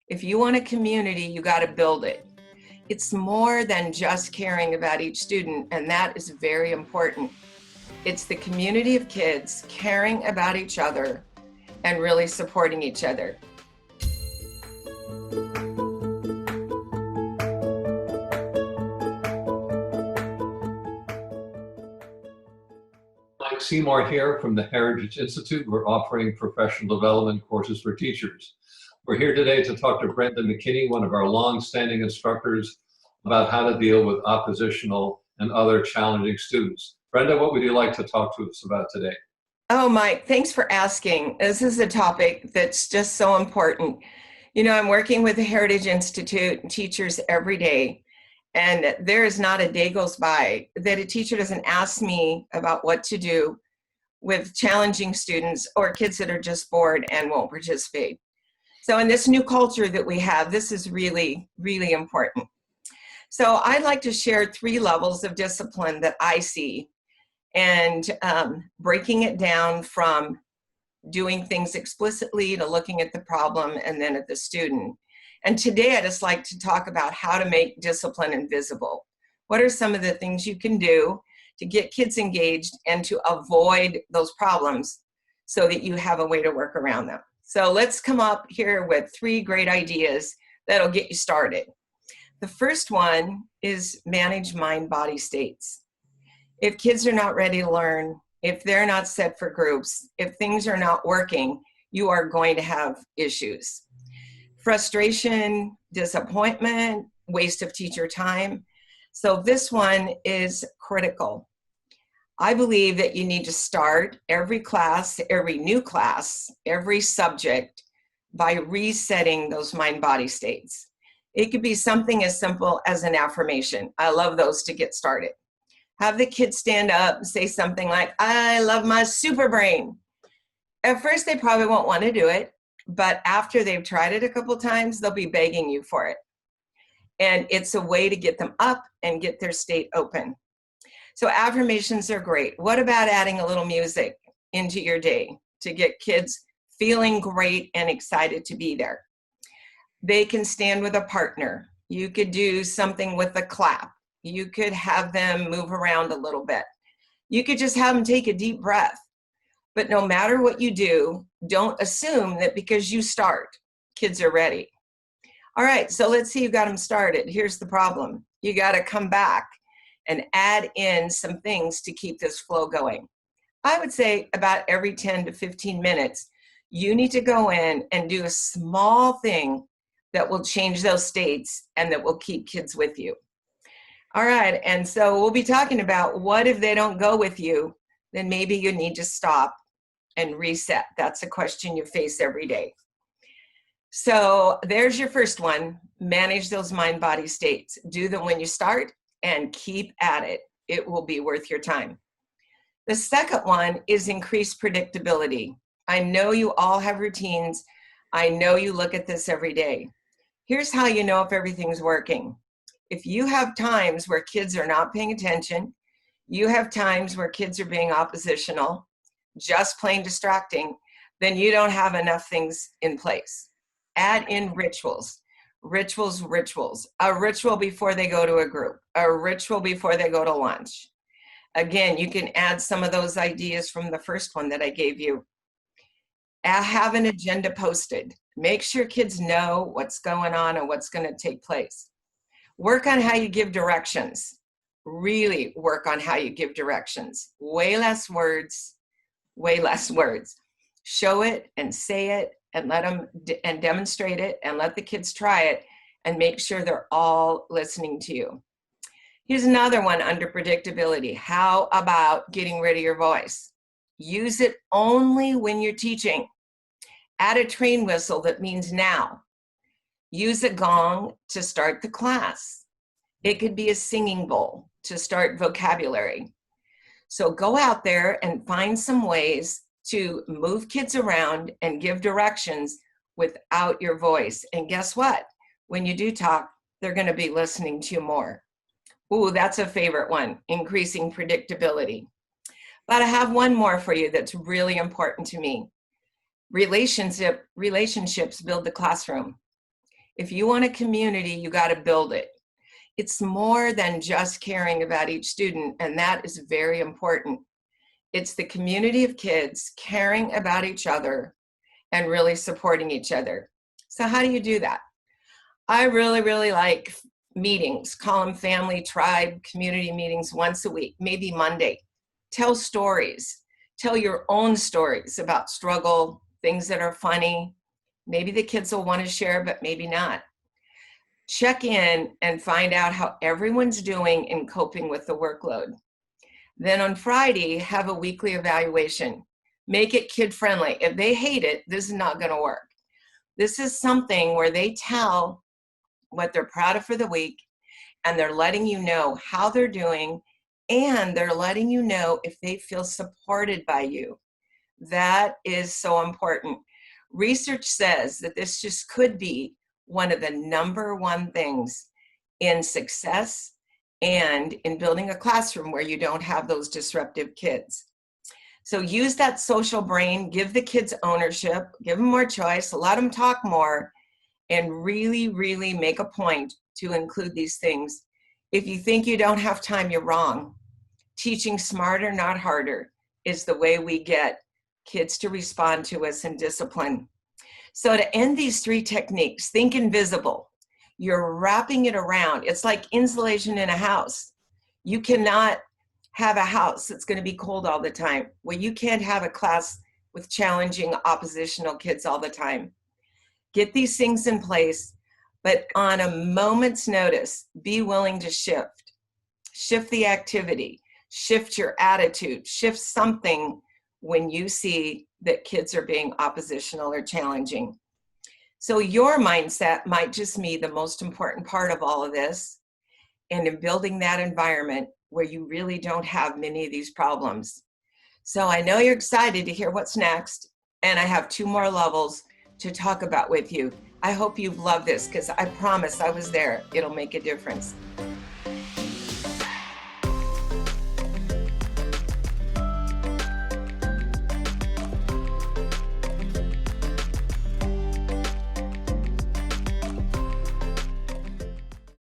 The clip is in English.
If you want a community, you got to build it. It's more than just caring about each student, and that is very important. It's the community of kids caring about each other and really supporting each other. Seymour here from the Heritage Institute. We're offering professional development courses for teachers. We're here today to talk to Brenda McKinney, one of our long-standing instructors, about how to deal with oppositional and other challenging students. Brenda, what would you like to talk to us about today? Oh, Mike, thanks for asking. This is a topic that's just so important. You know, I'm working with the Heritage Institute and teachers every day, and there is not a day goes by that a teacher doesn't ask me about what to do with challenging students or kids that are just bored and won't participate. So in this new culture that we have, this is really, really important. So I'd like to share 3 levels of discipline that I see, and breaking it down from doing things explicitly to looking at the problem and then at the student. And today I'd just like to talk about how to make discipline invisible. What are some of the things you can do to get kids engaged and to avoid those problems so that you have a way to work around them? So let's come up here with 3 great ideas that'll get you started. The first one is manage mind-body states. If kids are not ready to learn, if they're not set for groups, if things are not working, you are going to have issues. Frustration, disappointment, waste of teacher time. So this one is critical. I believe that you need to start every class, every new class, every subject by resetting those mind-body states. It could be something as simple as an affirmation. I love those to get started. Have the kids stand up and say something like, I love my super brain. At first, they probably won't want to do it, but after they've tried it a couple times, they'll be begging you for it. And it's a way to get them up and get their state open. So affirmations are great. What about adding a little music into your day to get kids feeling great and excited to be there? They can stand with a partner. You could do something with a clap. You could have them move around a little bit. You could just have them take a deep breath. But no matter what you do, don't assume that because you start, kids are ready. All right, so let's see you got them started. Here's the problem. You got to come back and add in some things to keep this flow going. I would say about every 10 to 15 minutes, you need to go in and do a small thing that will change those states and that will keep kids with you. All right, and so we'll be talking about what if they don't go with you, then maybe you need to stop and reset. That's a question you face every day. So there's your first one, manage those mind-body states. Do them when you start and keep at it. It will be worth your time. The second one is increase predictability. I know you all have routines. I know you look at this every day. Here's how you know if everything's working. If you have times where kids are not paying attention, you have times where kids are being oppositional, just plain distracting, then you don't have enough things in place. Add in rituals. Rituals. A ritual before they go to a group. A ritual before they go to lunch. Again, you can add some of those ideas from the first one that I gave you. Have an agenda posted. Make sure kids know what's going on and what's going to take place. Work on how you give directions. Really work on how you give directions. Way less words. Show it and say it and let them and demonstrate it and let the kids try it and make sure they're all listening to you. Here's another one under predictability. How about getting rid of your voice? Use it only when you're teaching. Add a train whistle that means now. Use a gong to start the class. It could be a singing bowl to start vocabulary. So go out there and find some ways to move kids around and give directions without your voice. And guess what? When you do talk, they're going to be listening to you more. Ooh, that's a favorite one, increasing predictability. But I have one more for you that's really important to me. Relationships build the classroom. If you want a community, you got to build it. It's more than just caring about each student, and that is very important. It's the community of kids caring about each other and really supporting each other. So how do you do that? I really like meetings. Call them family, tribe, community meetings once a week, maybe Monday. Tell stories. Tell your own stories about struggle, things that are funny. Maybe the kids will want to share, but maybe not. Check in and find out how everyone's doing in coping with the workload. Then on Friday, have a weekly evaluation. Make it kid-friendly. If they hate it, this is not going to work. This is something where they tell what they're proud of for the week, and they're letting you know how they're doing, and they're letting you know if they feel supported by you. That is so important. Research says that this just could be one of the number one things in success and in building a classroom where you don't have those disruptive kids. So use that social brain, give the kids ownership, give them more choice, let them talk more, and really make a point to include these things. If you think you don't have time, you're wrong. Teaching smarter, not harder, is the way we get kids to respond to us in discipline. So to end these 3 techniques, think invisible. You're wrapping it around. It's like insulation in a house. You cannot have a house that's going to be cold all the time. Well, you can't have a class with challenging oppositional kids all the time. Get these things in place, but on a moment's notice, be willing to shift. Shift the activity, shift your attitude, shift something when you see that kids are being oppositional or challenging. So your mindset might just be the most important part of all of this, and in building that environment where you really don't have many of these problems. So I know you're excited to hear what's next, and I have 2 more levels to talk about with you. I hope you've loved this, because I promise I was there. It'll make a difference.